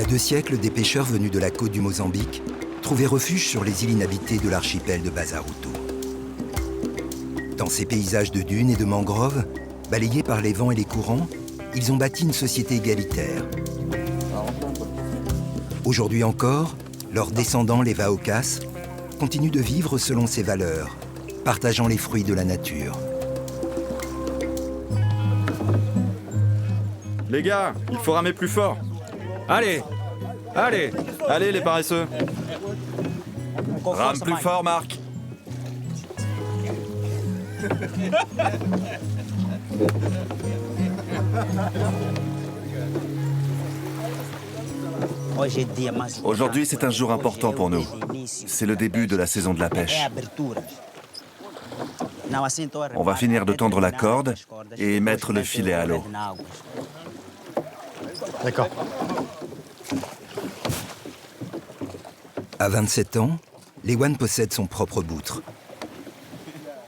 2 siècles, des pêcheurs venus de la côte du Mozambique trouvaient refuge sur les îles inhabitées de l'archipel de Bazaruto. Dans ces paysages de dunes et de mangroves, balayés par les vents et les courants, ils ont bâti une société égalitaire. Aujourd'hui encore, leurs descendants, les Vaokas, continuent de vivre selon ces valeurs, partageant les fruits de la nature. Les gars, il faut ramer plus fort. Allez, allez, Allez les paresseux. Rame plus fort, Marc. Aujourd'hui, c'est un jour important pour nous. C'est le début de la saison de la pêche. On va finir de tendre la corde et mettre le filet à l'eau. D'accord. À 27 ans, Lewan possède son propre boutre.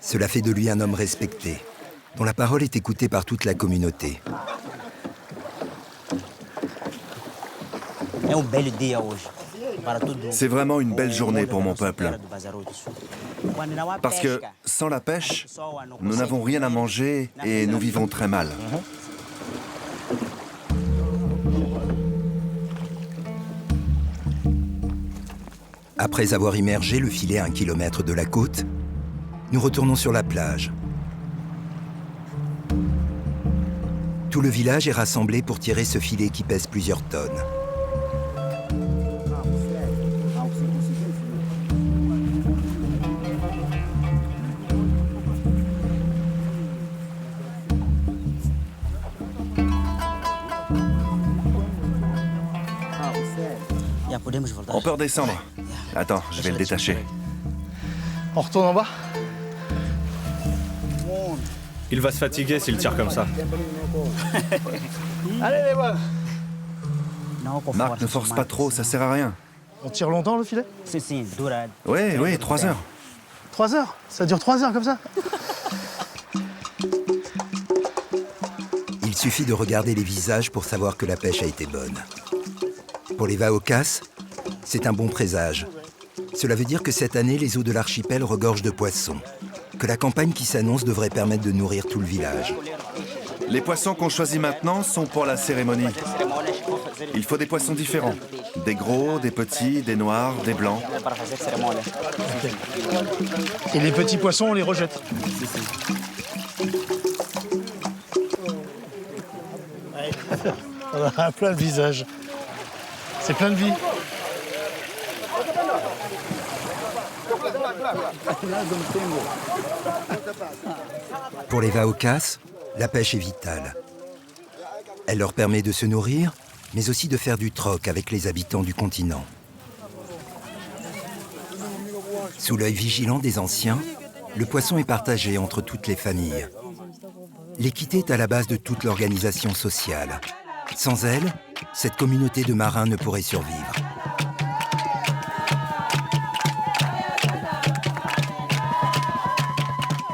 Cela fait de lui un homme respecté, dont la parole est écoutée par toute la communauté. C'est vraiment une belle journée pour mon peuple. Parce que sans la pêche, nous n'avons rien à manger et nous vivons très mal. Après avoir immergé le filet à 1 kilomètre de la côte, nous retournons sur la plage. Tout le village est rassemblé pour tirer ce filet qui pèse plusieurs tonnes. On peut redescendre. Attends, je vais le détacher. On retourne en bas? il va se fatiguer s'il tire comme ça. Allez les gars. Marc, ne force pas trop, ça sert à rien. On tire longtemps le filet? Oui, 3 heures. 3 heures? Ça dure 3 heures comme ça? Il suffit de regarder les visages pour savoir que la pêche a été bonne. Pour les Vaokas, c'est un bon présage. Cela veut dire que cette année, les eaux de l'archipel regorgent de poissons, que la campagne qui s'annonce devrait permettre de nourrir tout le village. Les poissons qu'on choisit maintenant sont pour la cérémonie. Il faut des poissons différents. Des gros, des petits, des noirs, des blancs. Et les petits poissons, on les rejette. On a plein de visages. C'est plein de vie. Pour les Vaokas, la pêche est vitale. Elle leur permet de se nourrir, mais aussi de faire du troc avec les habitants du continent. Sous l'œil vigilant des anciens, le poisson est partagé entre toutes les familles. L'équité est à la base de toute l'organisation sociale. Sans elle, cette communauté de marins ne pourrait survivre.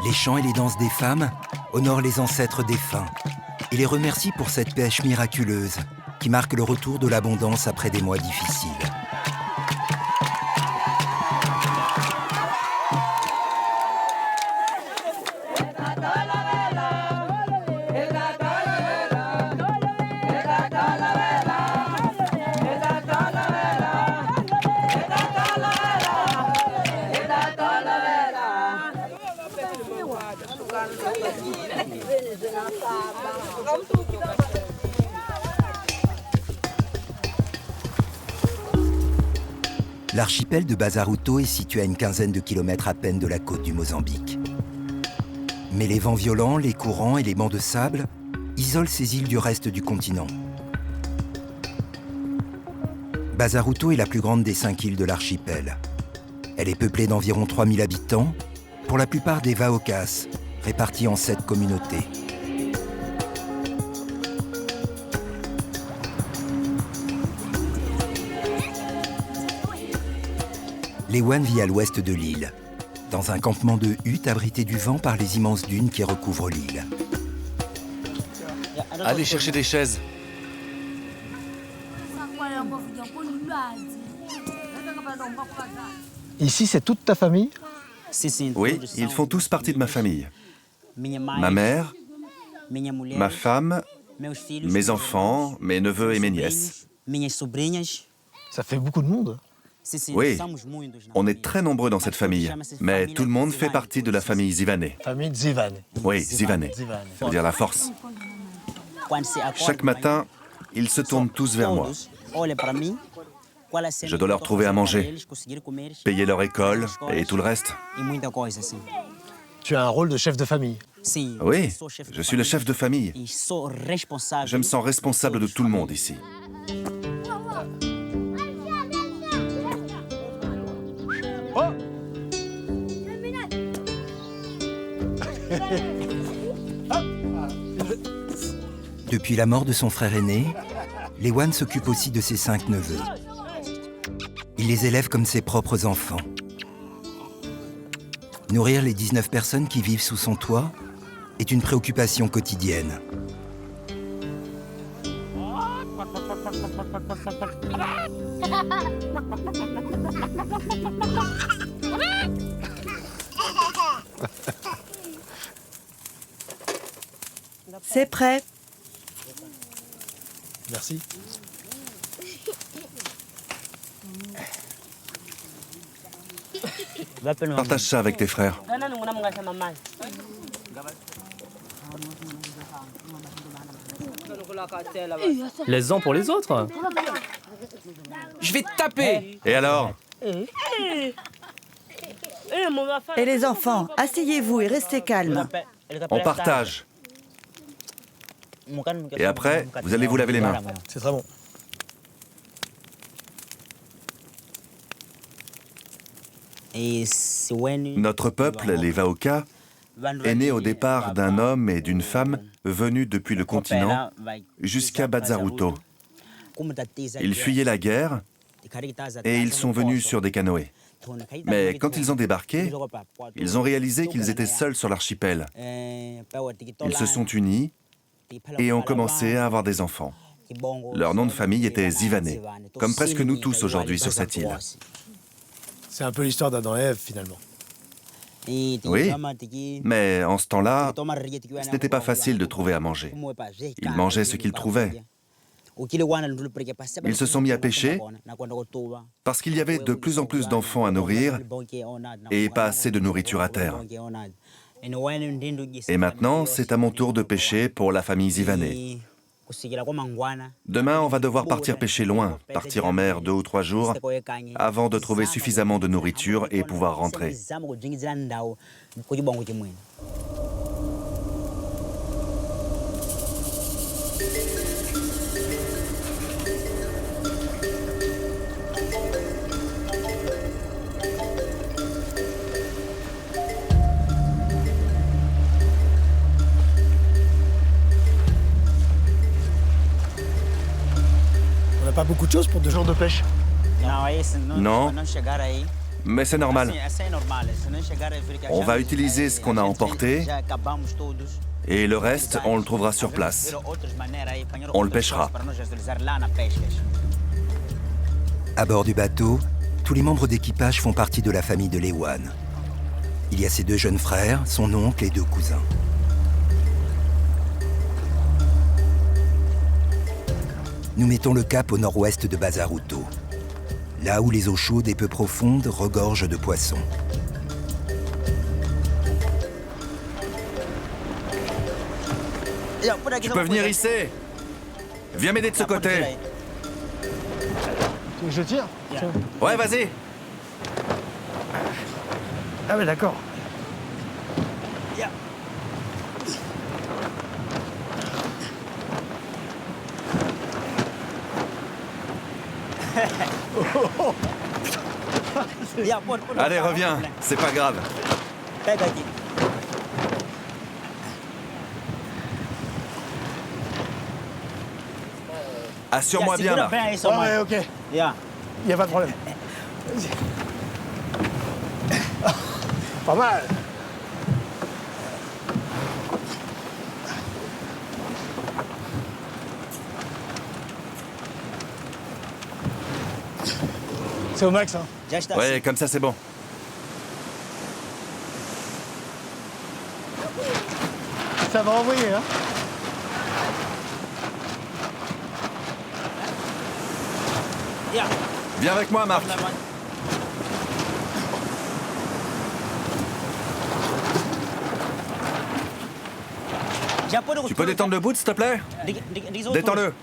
Les chants et les danses des femmes honorent les ancêtres défunts et les remercient pour cette pêche miraculeuse qui marque le retour de l'abondance après des mois difficiles. L'archipel de Bazaruto est situé à une quinzaine de kilomètres à peine de la côte du Mozambique. Mais les vents violents, les courants et les bancs de sable isolent ces îles du reste du continent. Bazaruto est la plus grande des 5 îles de l'archipel. Elle est peuplée d'environ 3000 habitants, pour la plupart des Vaokas, répartis en 7 communautés. Lewan vit à l'ouest de l'île, dans un campement de huttes abrité du vent par les immenses dunes qui recouvrent l'île. Allez chercher des chaises. Ici, c'est toute ta famille? Oui, ils font tous partie de ma famille. Ma mère, ma femme, mes enfants, mes neveux et mes nièces. Ça fait beaucoup de monde. Oui, on est très nombreux dans cette famille, mais tout le monde fait partie de la famille Zivané. Famille Zivan. Oui, Zivané, ça veut dire la force. Chaque matin, ils se tournent tous vers moi. Je dois leur trouver à manger, payer leur école et tout le reste. Tu as un rôle de chef de famille. Oui, je suis le chef de famille. Je me sens responsable de tout le monde ici. Depuis la mort de son frère aîné, Lewan s'occupe aussi de ses 5 neveux. Il les élève comme ses propres enfants. Nourrir les 19 personnes qui vivent sous son toit est une préoccupation quotidienne. C'est prêt. Merci. Partage ça avec tes frères. Laisse-en pour les autres. Je vais te taper. Et alors? Et les enfants, asseyez-vous et restez calmes. On partage. Et après, vous allez vous laver les mains. C'est très bon. Notre peuple, les Vaoka, est né au départ d'un homme et d'une femme venus depuis le continent jusqu'à Bazaruto. Ils fuyaient la guerre et ils sont venus sur des canoës. Mais quand ils ont débarqué, ils ont réalisé qu'ils étaient seuls sur l'archipel. Ils se sont unis et ont commencé à avoir des enfants. Leur nom de famille était Zivané, comme presque nous tous aujourd'hui sur cette île. C'est un peu l'histoire d'Adam et Ève, finalement. Oui, mais en ce temps-là, ce n'était pas facile de trouver à manger. Ils mangeaient ce qu'ils trouvaient. Ils se sont mis à pêcher parce qu'il y avait de plus en plus d'enfants à nourrir et pas assez de nourriture à terre. Et maintenant, c'est à mon tour de pêcher pour la famille Zivané. Demain, on va devoir partir pêcher loin, partir en mer 2 ou 3 jours, avant de trouver suffisamment de nourriture et pouvoir rentrer. On n'a pas beaucoup de choses pour 2 jours de pêche. Non, mais c'est normal. On va utiliser ce qu'on a emporté et le reste, on le trouvera sur place. On le pêchera. À bord du bateau, tous les membres d'équipage font partie de la famille de Lewan. Il y a ses 2 jeunes frères, son oncle et 2 cousins. Nous mettons le cap au nord-ouest de Bazaruto, là où les eaux chaudes et peu profondes regorgent de poissons. Tu peux venir ici. Viens m'aider de ce côté. Tu veux que je tire? Ouais, vas-y. Ah ouais, d'accord. Allez, reviens. C'est pas grave. Assure-moi bien, là. Ouais, ok. Il n'y a pas de problème. Vas-y. Pas mal. C'est au max, hein. Ouais, comme ça c'est bon. Ça va envoyer, hein. Viens avec moi, Marc. Tu peux détendre le bout, s'il te plaît? Détends-le.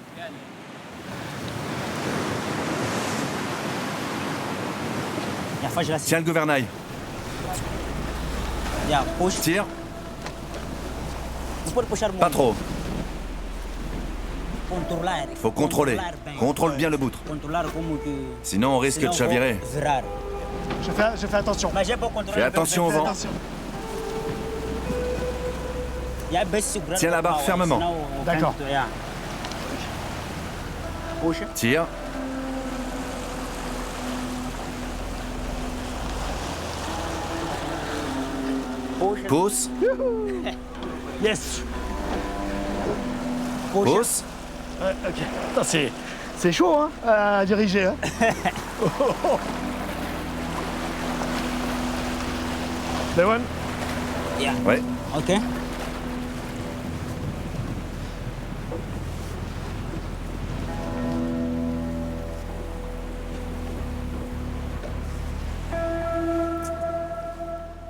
Tiens le gouvernail. Tire. Pas trop. Faut contrôler. Contrôle bien le bout. Sinon, on risque de chavirer. Je fais attention. Fais attention au vent. Attention. Tiens la barre fermement. D'accord. Tire. Pousse. Yes. Pousse. Ouais, ok. Attends, c'est chaud, hein, à diriger, hein. Lewan? Ouais. Ok.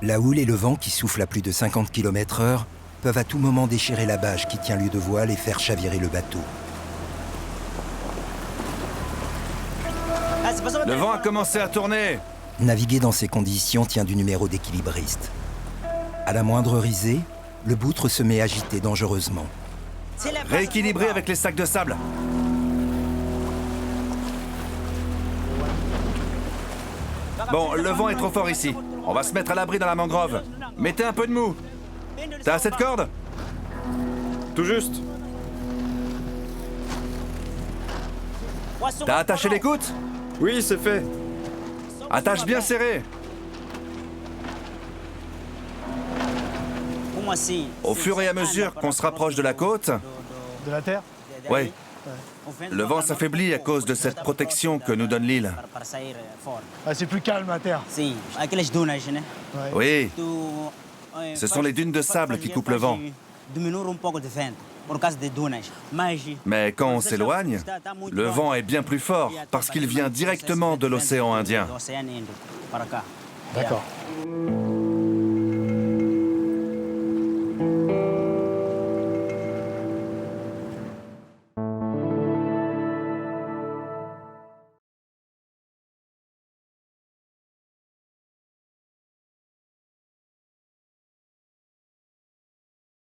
La houle et le vent qui soufflent à plus de 50 km/h peuvent à tout moment déchirer la bâche qui tient lieu de voile et faire chavirer le bateau. Le vent a commencé à tourner. Naviguer dans ces conditions tient du numéro d'équilibriste. À la moindre risée, le boutre se met à agiter dangereusement. Rééquilibrer avec les sacs de sable. Bon, le vent est trop fort ici. On va se mettre à l'abri dans la mangrove. Mettez un peu de mou. T'as assez de corde? Tout juste. T'as attaché l'écoute? Oui, c'est fait. Attache bien serré. Au fur et à mesure qu'on se rapproche de la côte, De la terre? ouais, le vent s'affaiblit à cause de cette protection que nous donne l'île. Ah, c'est plus calme à terre. Oui, ce sont les dunes de sable qui coupent le vent. Mais quand on s'éloigne, le vent est bien plus fort parce qu'il vient directement de l'océan Indien. D'accord.